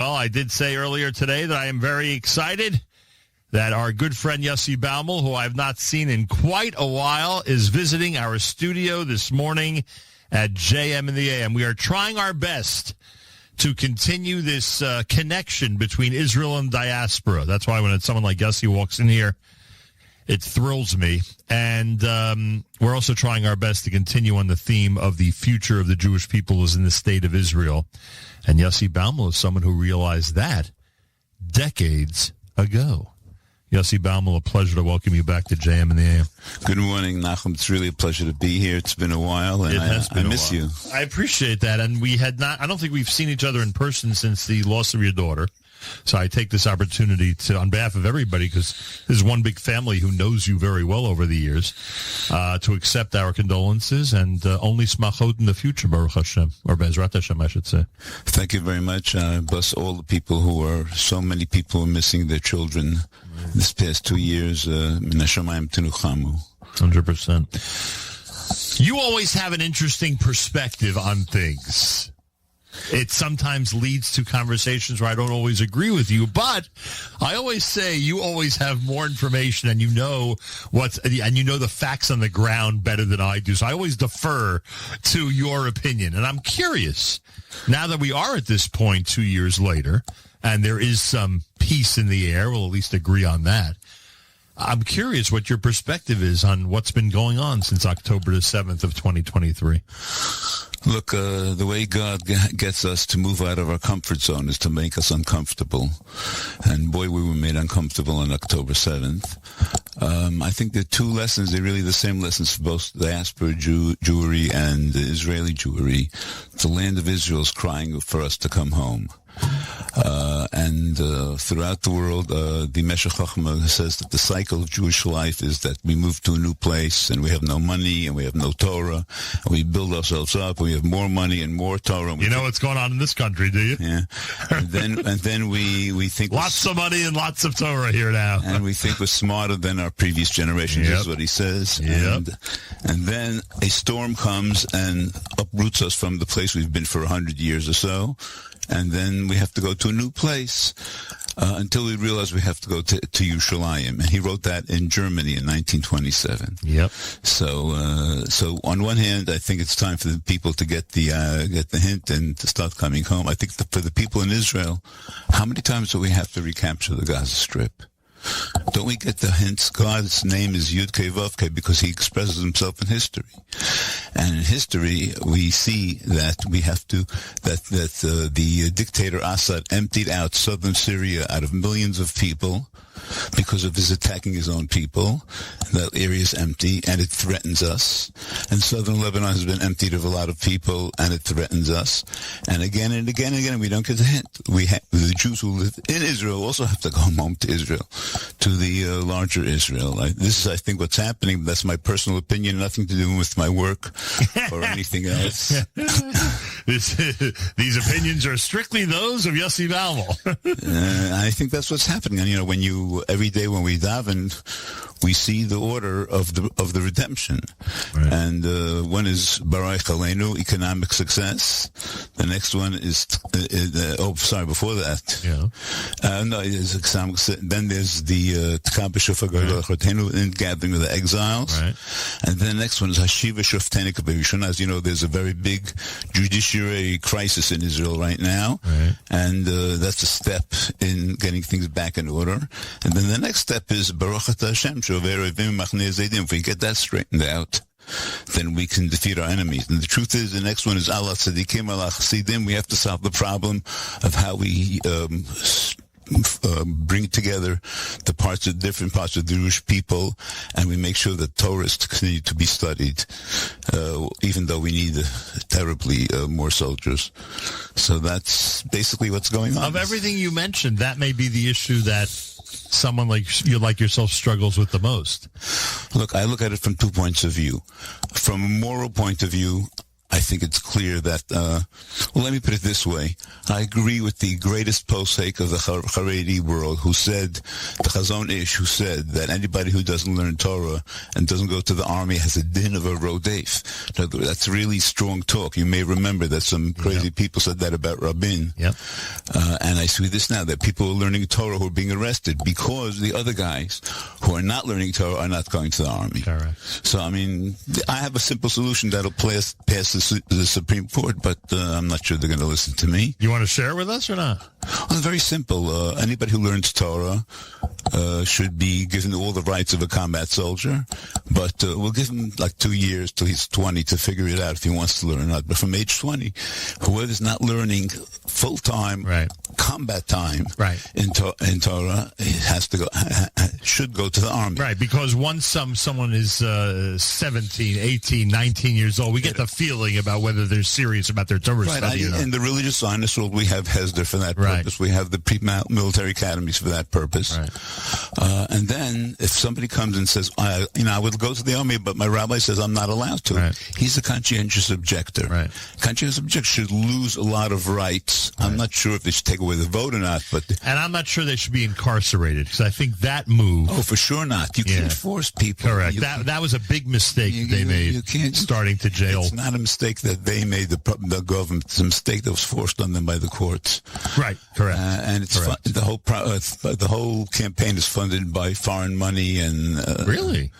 Well, I did say earlier today that I am very excited that our good friend Yossi Baumol, who I have not seen in quite a while, is visiting our studio this morning at JM in the AM. We are trying our best to continue this connection between Israel and diaspora. That's why when someone like Yossi walks in here, it thrills me. And we're also trying our best to continue on the theme of the future of the Jewish people is in the state of Israel. And Yossi Baumol is someone who realized that decades ago. Yossi Baumol, a pleasure to welcome you back to JM in the AM. Good morning, Nachum. It's really a pleasure to be here. It's been a while, and I miss you. I appreciate that. And I don't think we've seen each other in person since the loss of your daughter. So I take this opportunity to, on behalf of everybody, because this is one big family who knows you very well over the years, to accept our condolences and only smachot in the future, Baruch Hashem, or Bezrat Hashem, I should say. Thank you very much. Bless all the people so many people are missing their children this past 2 years. 100%. You always have an interesting perspective on things. It sometimes leads to conversations where I don't always agree with you, but I always say you always have more information and you know the facts on the ground better than I do. So I always defer to your opinion. And I'm curious, now that we are at this point 2 years later, and there is some peace in the air, we'll at least agree on that. I'm curious what your perspective is on what's been going on since October the 7th of 2023. Look, the way God gets us to move out of our comfort zone is to make us uncomfortable. And boy, we were made uncomfortable on October 7th. I think the two lessons, they're really the same lessons for both diaspora Jewry and Israeli Jewry. The land of Israel is crying for us to come home. And throughout the world, the Meshech Chochmah says that the cycle of Jewish life is that we move to a new place and we have no money and we have no Torah and we build ourselves up and we have more money and more Torah. And you know what's going on in this country, do you? Yeah. And then we think lots of money and lots of Torah here now. And we think we're smarter than our previous generation. Yep. This is what he says. Yep. And then a storm comes and uproots us from the place we've been for 100 years or so. And then we have to go to a new place until we realize we have to go to Yerushalayim. And he wrote that in Germany in 1927. Yep. So on one hand, I think it's time for the people to get the hint and to start coming home. I think for the people in Israel, how many times do we have to recapture the Gaza Strip? Don't we get the hints? God's name is Yud Kei Vav Kei because he expresses himself in history. And in history, we see that the dictator Assad emptied out southern Syria out of millions of people because of his attacking his own people. That area is empty, and it threatens us. And southern Lebanon has been emptied of a lot of people, and it threatens us. And again and again and again, we don't get the hint. The Jews who live in Israel also have to go home to Israel, to the larger Israel. This is, I think, what's happening. That's my personal opinion, nothing to do with my work or anything else. These opinions are strictly those of Yossi Baumol. I think that's what's happening. And every day when we daven, we see the order of the redemption. Right. And one is Baruch Aleinu, economic success. The next one is before that. Yeah. Then there's the Tkab B'Shofar Gadol Achotenu, in gathering of the exiles. Right. And then the next one is Hashiva Shoftenu K'Berishon. As you know, there's a very big judiciary crisis in Israel right now. Right. And that's a step in getting things back in order. And then the next step is Baruch Atah Hashem. If we get that straightened out, then we can defeat our enemies. And the truth is, the next one is Allah Tzadikim, Allah Chasidim. We have to solve the problem of how we bring together the different parts of the Jewish people, and we make sure that Torah is to continue to be studied, even though we need terribly more soldiers. So that's basically what's going on. Of everything you mentioned, that may be the issue that someone like yourself struggles with the most. Look, I look at it from 2 points of view. From a moral point of view, I think it's clear that, well, let me put it this way. I agree with the greatest posek of the Haredi world who said, the Chazon Ish, who said that anybody who doesn't learn Torah and doesn't go to the army has a din of a rodef. That's really strong talk. You may remember that some crazy people said that about Rabin. Yep. And I see this now, that people are learning Torah who are being arrested because the other guys who are not learning Torah are not going to the army. Correct. So, I mean, I have a simple solution that'll pass the Supreme Court, but I'm not sure they're going to listen to me. You want to share with us or not? Well, very simple. Anybody who learns Torah should be given all the rights of a combat soldier, but we'll give him like 2 years till he's 20 to figure it out if he wants to learn or not. But from age 20, whoever's not learning full-time combat time in Torah has to go, should go to the army. Right, because once someone is 17, 18, 19 years old, we get the feeling about whether they're serious about their Torah study or not. In the religious Zionist world, we have Hesder for that purpose. We have the pre-military academies for that purpose. And then if somebody comes and says, I would go to the army, but my rabbi says I'm not allowed to, he's a conscientious objector. Conscientious objector should lose a lot of rights. I'm not sure if they should take away the vote or not. And I'm not sure they should be incarcerated, because I think that move... Oh, for sure not. You can't force people. Correct. That was a big mistake they made, starting to jail. It's not a mistake that they made, the government. It's a mistake that was forced on them by the courts. Right, correct. And it's the whole campaign is funded by foreign money and... Really?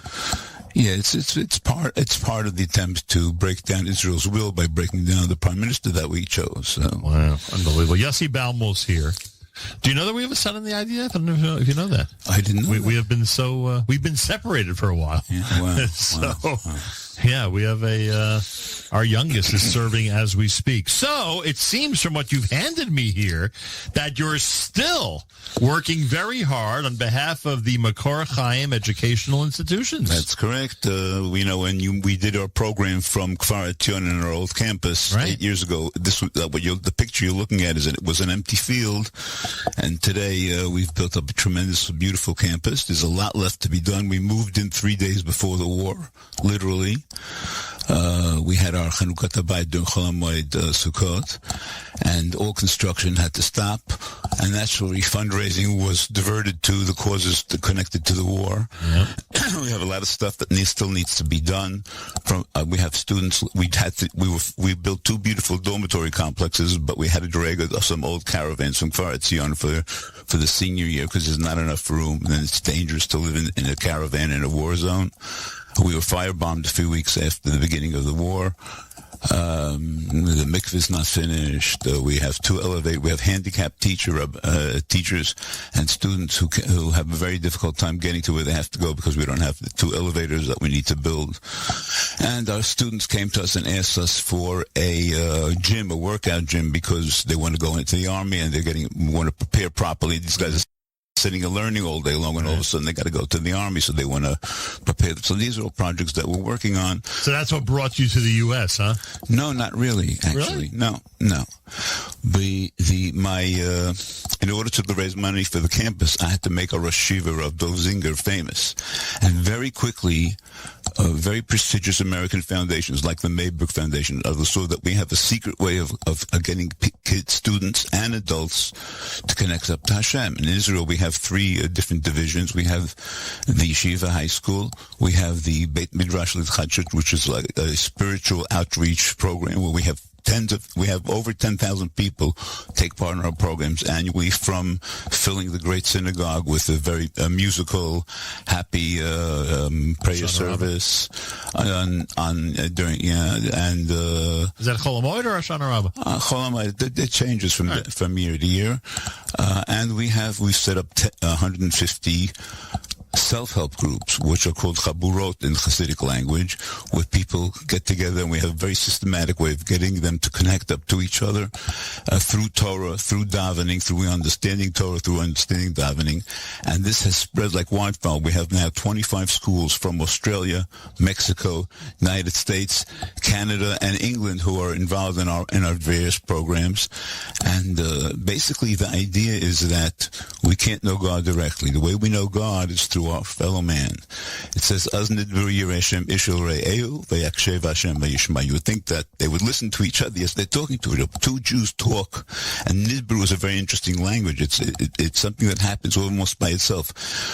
Yeah, it's part of the attempt to break down Israel's will by breaking down the prime minister that we chose. So. Wow, unbelievable. Yossi Baumol's here. Do you know that we have a son in the IDF? I don't know if you know that. I didn't know. We have been we've been separated for a while. Yeah, wow. Yeah, we have our youngest is serving as we speak. So it seems from what you've handed me here that you're still working very hard on behalf of the Makor Chaim Educational Institutions. That's correct. When we did our program from Kfar Etzion in our old campus 8 years ago, the picture you're looking at it was an empty field, and today we've built up a tremendous, beautiful campus. There's a lot left to be done. We moved in 3 days before the war, literally. We had our Chanukot Habayit during Chol HaMoed Sukkot, and all construction had to stop, and naturally fundraising was diverted to the causes connected to the war. Yep. We have a lot of stuff that still needs to be done. We have students. We built 2 beautiful dormitory complexes, but we had to drag some old caravans from Kfar Etzion for the senior year because there's not enough room, and it's dangerous to live in a caravan in a war zone. We were firebombed a few weeks after the beginning of the war. The mikveh is not finished. We have we have handicapped teachers and students who have a very difficult time getting to where they have to go because we don't have the 2 elevators that we need to build. And our students came to us and asked us for a workout gym, because they want to go into the army and want to prepare properly. These guys are sitting and learning all day long, and all of a sudden they got to go to the army, so they want to prepare. So these are all projects that we're working on. So that's what brought you to the U.S., huh? No, not really, actually. Really? No. In order to raise money for the campus, I had to make a Rosh Yeshiva of Dov Zinger famous. And very quickly, very prestigious American foundations like the Mayberg Foundation saw that we have a secret way of getting kids, students, and adults to connect up to Hashem. In Israel, we have 3 different divisions. We have the Yeshiva High School. We have the Beit Midrash L'Chadshut, which is like a spiritual outreach program where we have over 10,000 people take part in our programs annually, from filling the great synagogue with a very musical, happy prayer service during and is that Chol HaMoed or Hoshana Rabbah? Chol HaMoed. It changes from year to year, and we've set up 150 self-help groups, which are called chaburot in Hasidic language, where people get together, and we have a very systematic way of getting them to connect up to each other through Torah, through davening, through understanding Torah, through understanding davening. And this has spread like wildfire. We have now 25 schools from Australia, Mexico, United States, Canada, and England who are involved in our various programs. And basically the idea is that we can't know God directly. The way we know God is through to our fellow man. It says, "Az nidbru yirei ishel re'ehu ve'yakshev Hashem ve'yishma." You would think that they would listen to each other. Yes, they're talking to each other. Two Jews talk, and nidbru is a very interesting language. It's something that happens almost by itself.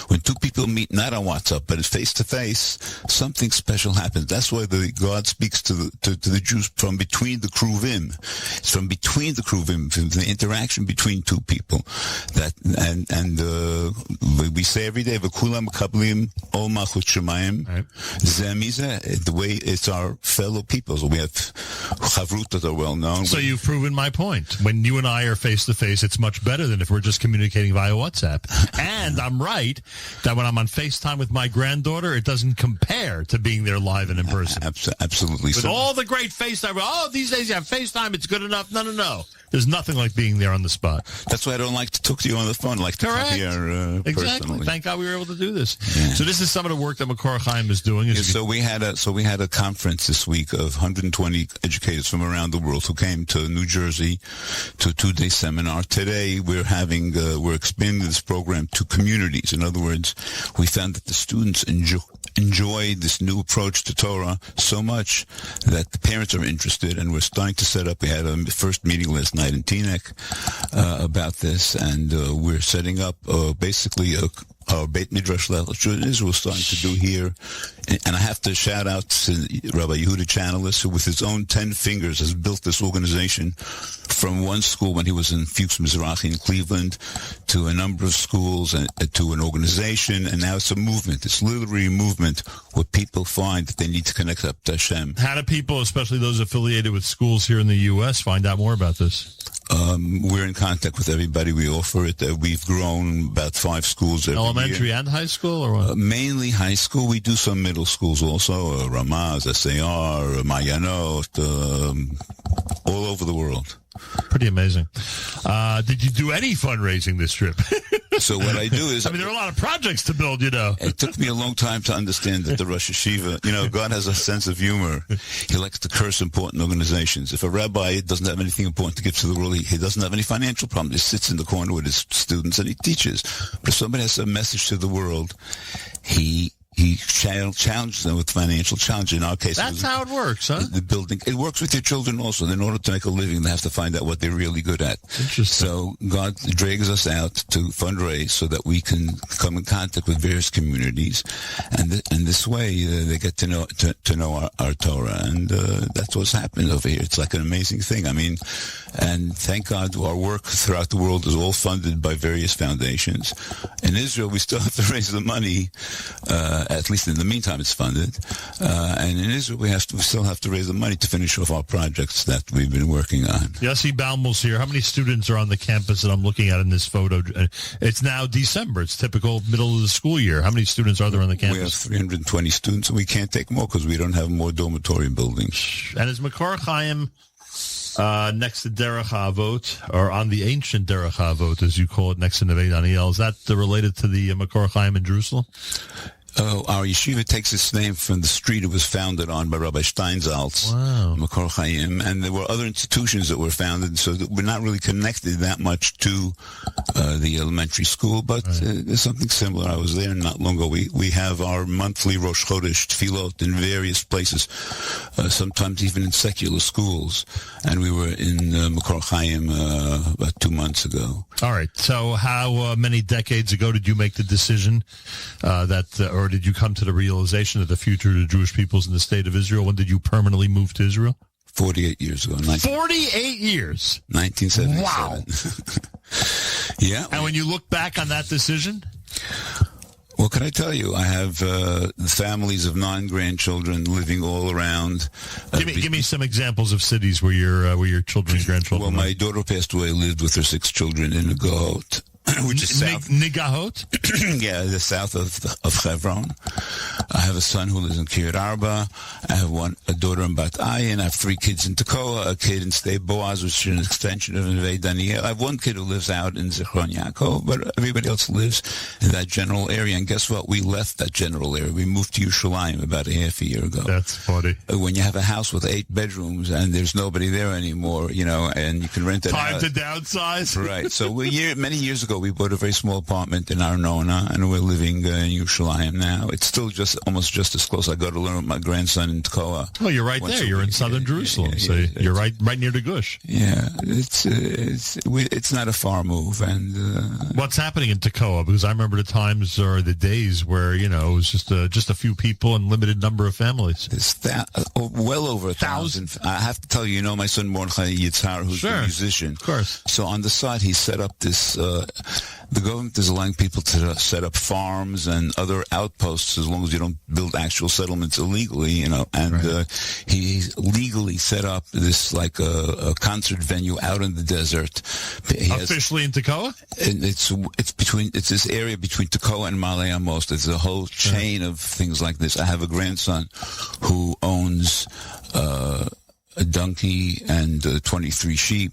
When two people meet, not on WhatsApp, but face to face, something special happens. That's why God speaks to the Jews from between the kruvim. It's from between the kruvim, from the interaction between two people. We say every day, "V'kulam kablim ol malchut shemayim." The way it's our fellow people. So we have chavrut that are well known. So you've proven my point. When you and I are face to face, it's much better than if we're just communicating via WhatsApp. And I'm right that when I'm on FaceTime with my granddaughter, it doesn't compare to being there live and in person. Absolutely. With all the great FaceTime, these days you have FaceTime, it's good enough. No. There's nothing like being there on the spot. That's why I don't like to talk to you on the phone. I like to come here exactly. Personally. Thank God we were able to do this. Yeah. So this is some of the work that Makor Chaim is doing. So we had a conference this week of 120 educators from around the world who came to New Jersey to a 2-day seminar. Today we're expanding this program to communities. In other words, we found that the students enjoy this new approach to Torah so much that the parents are interested, and we're starting to set up. We had a first meeting last night in Teaneck about this, and we're setting up basically our Beit Midrash Level Israel starting to do here. And I have to shout out to Rabbi Yehuda Chanelis, who with his own 10 fingers has built this organization from one school when he was in Fuchs Mizrahi in Cleveland to a number of schools and to an organization, and now it's a movement. It's literally a movement where people find that they need to connect up to Hashem. How do people, especially those affiliated with schools here in the U.S., find out more about this? We're in contact with everybody. We offer it. We've grown about 5 schools every Elementary year. And high school, or what? Mainly high school. We do some middle schools also, Ramaz, SAR, Mayanot, all over the world. Pretty amazing. Did you do any fundraising this trip? So what I do is... there are a lot of projects to build, It took me a long time to understand that the Rosh Hashiva, God has a sense of humor. He likes to curse important organizations. If a rabbi doesn't have anything important to give to the world, he doesn't have any financial problem. He sits in the corner with his students and he teaches. But if somebody has a message to the world, he challenges them with financial challenge. In our case, that's how it works, huh? The building. It works with your children also. In order to make a living, they have to find out what they're really good at. Interesting. So God drags us out to fundraise so that we can come in contact with various communities, and this way they get to know our Torah, and that's what's happened over here. It's like an amazing thing. And thank God our work throughout the world is all funded by various foundations. In Israel, we still have to raise the money. At least in the meantime, it's funded. And in Israel, we still have to raise the money to finish off our projects that we've been working on. Yossi Baumol's here. How many students are on the campus that I'm looking at in this photo? It's now December. It's typical middle of the school year. How many students are there on the campus? We have 320 students, and we can't take more because we don't have more dormitory buildings. And is Makor Chaim next to Derech HaAvot, or on the ancient Derech HaAvot, as you call it, next to Neve Daniel? Is that related to the Makor Chaim in Jerusalem? Our yeshiva takes its name from the street it was founded on by Rabbi Steinsaltz, Makor Chaim, and there were other institutions that were founded, so that we're not really connected that much to the elementary school, but there's something similar. I was there not long ago. We have our monthly Rosh Chodesh tefillot in various places, sometimes even in secular schools, and we were in Makor Chaim about 2 months ago. All right, so how many decades ago did you make the decision or did you come to the realization that the future of the Jewish peoples in the state of Israel? When did you permanently move to Israel? 48 years ago. 48 years? 1977. Wow. Yeah. And when you look back on that decision? What can I tell you? I have the families of 9 grandchildren living all around. Give me some examples of cities where your children and grandchildren. Well, my daughter passed away, lived with her 6 children in Negahot, which is south. Negahot? Yeah, the south of Hebron. I have a son who lives in Kiryat Arba. I have a daughter in Bat Ayin. I have 3 kids in Tekoa, a kid in Sde Boaz, which is an extension of Neve Daniel. I have 1 kid who lives out in Zichron Yaakov, but everybody else lives in that general area. And guess what? We left that general area. We moved to Yerushalayim about a half a year ago. That's funny. When you have a house with 8 bedrooms and there's nobody there anymore, and you can rent it out. Time to downsize. Right. So many years ago, we bought a very small apartment in Arnona, and we're living in Yerushalayim now. It's still almost just as close. I go to learn with my grandson in Tekoa. Oh, you're right there. You're in southern Jerusalem, so you're right near the Gush. Yeah, it's not a far move. And what's happening in Tekoa? Because I remember the times or the days where it was just a few people and limited number of families. It's well over 1,000. I have to tell you, my son Mordechai Yitzhar, who's a musician. Of course. So on the side, he set up this. The government is allowing people to set up farms and other outposts as long as you don't build actual settlements illegally, And he legally set up this like a concert venue out in the desert. Officially in Tekoa? It's this area between Tekoa and Ma'ale Amos. There's a whole chain of things like this. I have a grandson who owns a donkey and 23 sheep,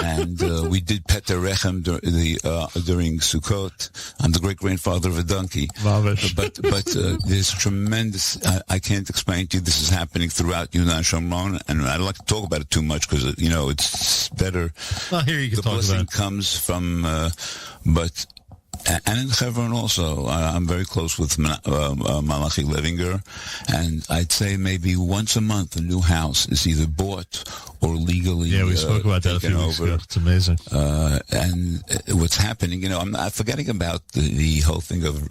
and we did Peter Rechem during Sukkot. I'm the great-grandfather of a donkey. But there's tremendous, I can't explain to you, this is happening throughout Yudan Shomron, and I don't like to talk about it too much because, it's better. Well, here you can the talk blessing about it. comes from, and in Hebron also, I'm very close with Malachi Levinger, and I'd say maybe once a month a new house is either bought or legally we spoke about that a few weeks ago. It's amazing. And what's happening, I'm not forgetting about the whole thing of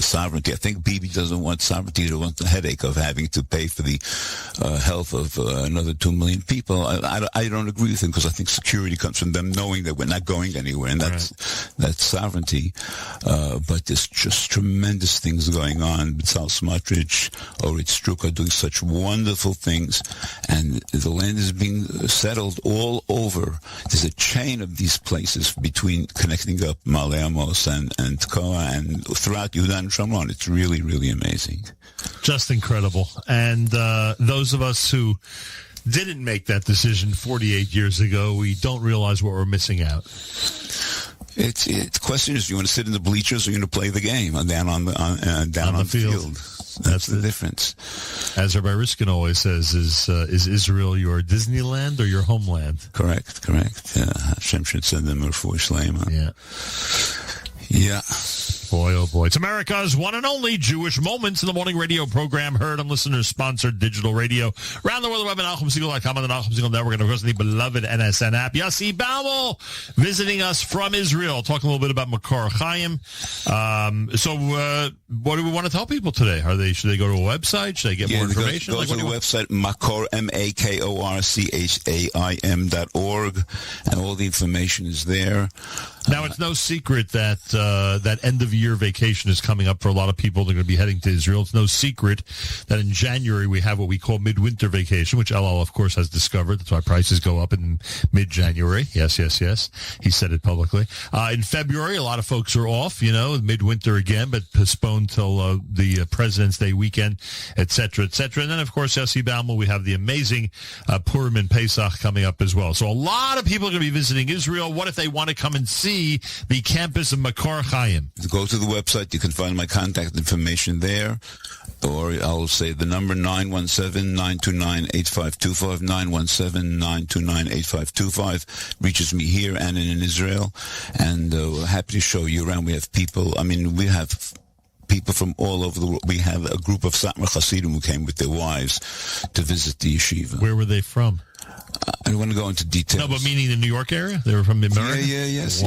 sovereignty. I think Bibi doesn't want sovereignty. He wants the headache of having to pay for the health of another 2 million people. I don't agree with him because I think security comes from them knowing that we're not going anywhere, and that's sovereignty. But there's just tremendous things going on. B'tzal Smotrich, Orit Struk are doing such wonderful things, and the land is being settled all over. There's a chain of these places connecting up Ma'ale Amos and Tekoa and throughout Yudan and Shomron. It's really, really amazing. Just incredible. And those of us who didn't make that decision 48 years ago, we don't realize what we're missing out. The question is, you want to sit in the bleachers or you want to play the game down on the field? That's the difference. As Rabbi Riskin always says, is Israel your Disneyland or your homeland? Correct. Hashem should send them a refuah shlema. Yeah. Boy, oh boy. It's America's one and only Jewish Moments in the Morning radio program, heard on listeners-sponsored digital radio around the world, the web at NachumSegal.com on the Nachum Segal Network, and of course the beloved NSN app. Yossi Baumol visiting us from Israel, talking a little bit about Makor Chaim. So what do we want to tell people today? Should they go to a website? Should they get more information? Go to the website, Makor, MAKORCHAIM.org, and all the information is there. Now, it's no secret that that end-of-year vacation is coming up for a lot of people. They're going to be heading to Israel. It's no secret that in January we have what we call midwinter vacation, which LL, of course, has discovered. That's why prices go up in mid-January. Yes. He said it publicly. In February, a lot of folks are off, midwinter again, but postponed till the President's Day weekend, et cetera, et cetera. And then, of course, Yossi Baumol, we have the amazing Purim and Pesach coming up as well. So a lot of people are going to be visiting Israel. What if they want to come and see the campus of Makor Chaim? Go to the website. You can find my contact information there. Or I'll say the number 917-929-8525, 917-929-8525. Reaches me here and in Israel. And we're happy to show you around. We have people, we have people from all over the world. We have a group of Satmar Hasidim who came with their wives to visit the yeshiva. Where were they from? I don't want to go into details. No, but meaning the New York area? They were from America? Yes.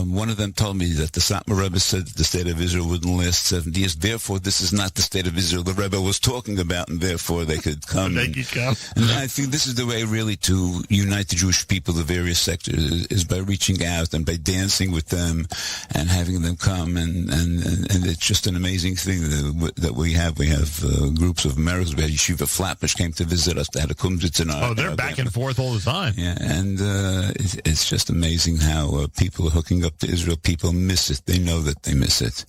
One of them told me that the Satmar Rebbe said that the state of Israel wouldn't last 70 years. Therefore, this is not the state of Israel the Rebbe was talking about, and therefore they could come. And I think this is the way really to unite the Jewish people, the various sectors, is by reaching out and by dancing with them and having them come. And it's just an amazing thing that we have. We have groups of Americans. We had Yeshiva Flatbush came to visit us. They had a kumzitz in our... Oh, they're back and forth all the time. Yeah, and it's just amazing how people are hooking up to Israel. People miss it. They know that they miss it.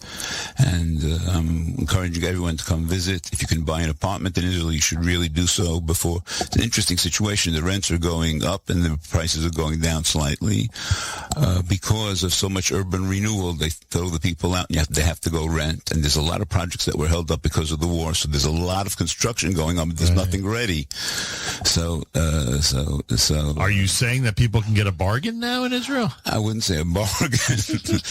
And I'm encouraging everyone to come visit. If you can buy an apartment in Israel, you should really do so before. It's an interesting situation. The rents are going up and the prices are going down slightly because of so much urban renewal. They throw the people out and they have to go rent. And there's a lot of projects that were held up because of the war. So there's a lot of construction going on, but there's nothing ready. So. Are you saying that people can get a bargain now in Israel? I wouldn't say a bargain.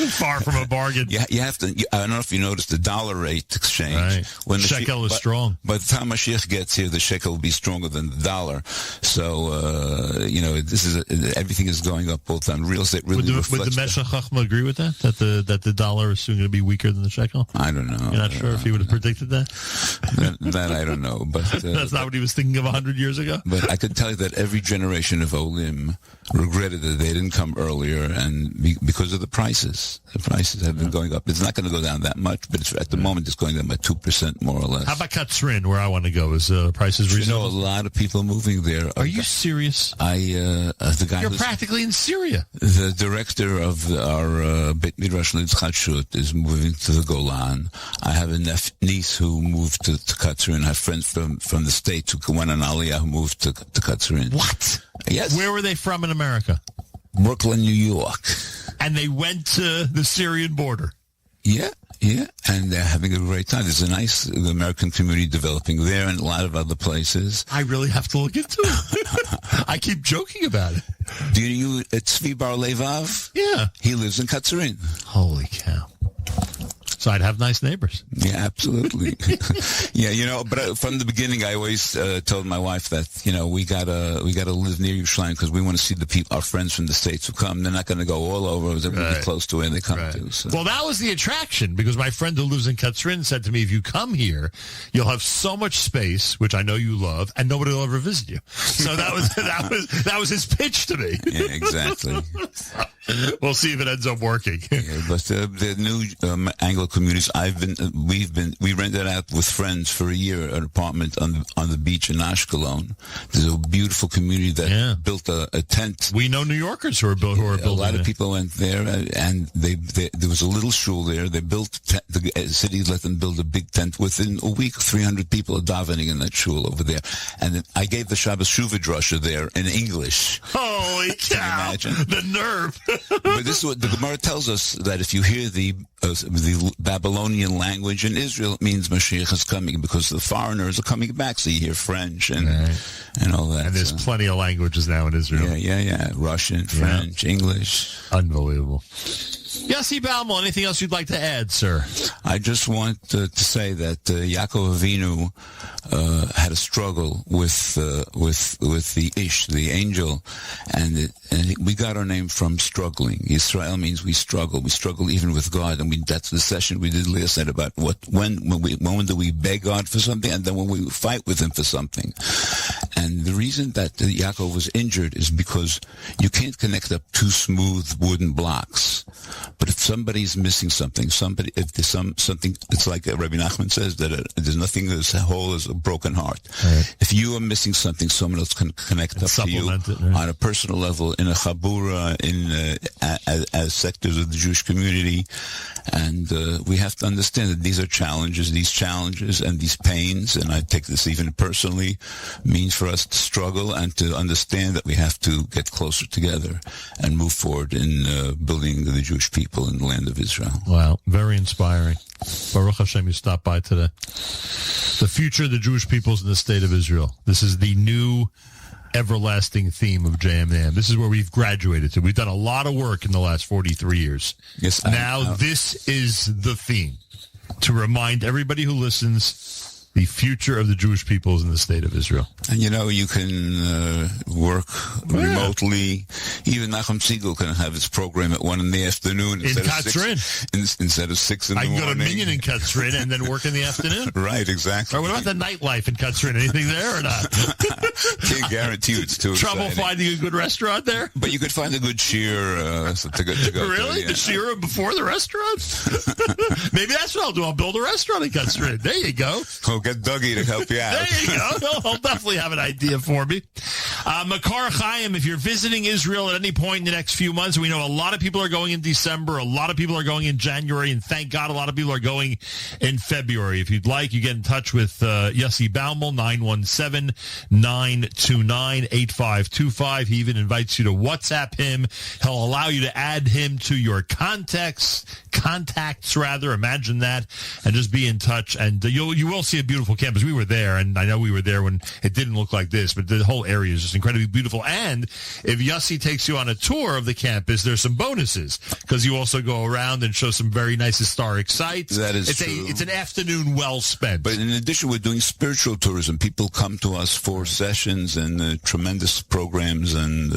Far from a bargain. Yeah, you have to. I don't know if you noticed the dollar rate exchange. Right. When the shekel is strong. By the time Mashiach gets here, the shekel will be stronger than the dollar. So this is everything is going up all the time. Real estate really reflects. Would the Meshech Chachma agree with that? That the dollar is soon going to be weaker than the shekel? I don't know. You're not sure if he would have predicted that? that I don't know. But that's not what he was thinking of 100 years ago. But I can tell you that every generation of Olim regretted that they didn't come earlier, and because of the prices. The prices have been going up. It's not going to go down that much, but at the moment it's going down by 2% more or less. How about Katzrin, where I want to go? Is prices reasonable? A lot of people moving there. Are you serious? The guy You're practically in Syria. The director of our Beit Midrash Litzchadshut is moving to the Golan. I have a niece who moved to Katzrin. I have friends from the States who went on Aliyah who moved to Katzrin. What? Yes. Where were they from in America? Brooklyn, New York. And they went to the Syrian border. Yeah, and they're having a great time. There's a nice American community developing there and a lot of other places. I really have to look into it. I keep joking about it. Do you Tzvi Bar Levav? Yeah. He lives in Katzrin. Holy cow. So I'd have nice neighbors. Yeah, absolutely. Yeah, but from the beginning, I always told my wife that, we gotta live near Yerushalayim because we want to see our friends from the States who come. They're not going to go all over. They're going to be close to where they come to. So. Well, that was the attraction because my friend who lives in Katzrin said to me, if you come here, you'll have so much space, which I know you love, and nobody will ever visit you. So that was his pitch to me. Yeah, exactly. We'll see if it ends up working. Yeah, but the new Anglo communities, we rented out with friends for a year an apartment on the beach in Ashkelon. There's a beautiful community that built a tent. We know New Yorkers who are building. A lot of people went there, and there was a little shul there. They built the city let them build a big tent. Within a week, 300 people are davening in that shul over there. And I gave the Shabbos Shuvah drasha there in English. Holy cow! The nerve. But this is what the Gemara tells us, that if you hear the Babylonian language in Israel, it means Mashiach is coming because the foreigners are coming back. So you hear French and all that. And there's plenty of languages now in Israel. Yeah. Russian, French, English. Unbelievable. Yossi Baumol, anything else you'd like to add, sir? I just want to say that Yaakov Avinu had a struggle with the Ish, the angel, and we got our name from struggling. Yisrael means we struggle. We struggle even with God, and that's the session we did last night about when do we beg God for something, and then when we fight with Him for something. And the reason that Yaakov was injured is because you can't connect up two smooth wooden blocks. But if somebody's missing something, if there's something, it's like Rabbi Nachman says that there's nothing as whole as a broken heart. Right. If you are missing something, someone else can connect up to you on a personal level, in a chabura, as sectors of the Jewish community. And we have to understand that these challenges and these pains, and I take this even personally, means for us to struggle and to understand that we have to get closer together and move forward in building the Jewish people in the land of Israel. Wow, very inspiring. Baruch Hashem, you stopped by today. The future of the Jewish peoples in the state of Israel. This is the new everlasting theme of JMN. This is where we've graduated to. We've done a lot of work in the last 43 years. Yes. This is the theme, to remind everybody who listens the future of the Jewish peoples in the state of Israel. And you can work remotely. Even Nachum Segal can have his program at 1 PM instead of 6 in the morning. I can go to Minyan in Katzrin and then work in the afternoon. Right, exactly. Or what about the nightlife in Katzrin? Anything there or not? Can't guarantee you it's too trouble exciting. Finding a good restaurant there? But you could find a good shiur to go really? To, yeah. The shiur before the restaurant? Maybe that's what I'll do. I'll build a restaurant in Katzrin. There you go. Get Dougie to help you out. There you go. He'll definitely have an idea for me. Makor Chaim, if you're visiting Israel at any point in the next few months, we know a lot of people are going in December, a lot of people are going in January, and thank God a lot of people are going in February. If you'd like, you get in touch with Yossi Baumol, 917-929-8525. He even invites you to WhatsApp him. He'll allow you to add him to your contacts contacts, rather. Imagine that, and just be in touch. And you will see a beautiful campus. We were there, and I know we were there when it didn't look like this, but the whole area is just incredibly beautiful. And if Yossi takes you on a tour of the campus, there's some bonuses, because you also go around and show some very nice historic sites. That is true. It's an afternoon well spent. But in addition, we're doing spiritual tourism. People come to us for sessions and tremendous programs, and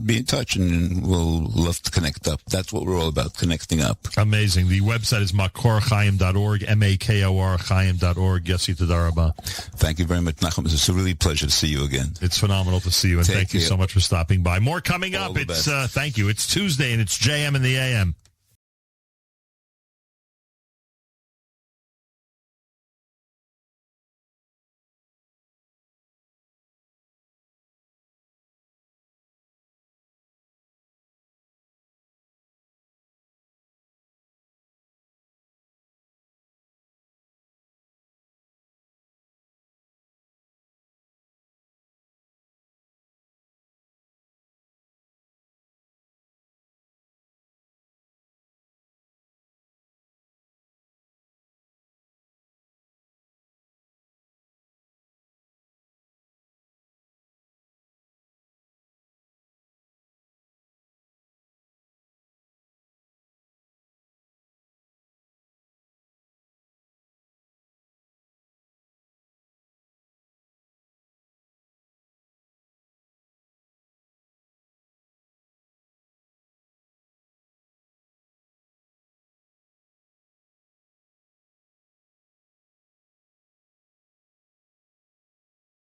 be in touch, and we'll love to connect up. That's what we're all about, connecting up. Amazing. The website is makorchaim.org, M-A-K-O-R, chaim.org. Yossi, Toda Rabah. Thank you very much, Nachum. It's a really pleasure to see you again. It's phenomenal to see you, and thank you so much for stopping by. More coming up. Thank you. It's Tuesday, and it's JM in the AM.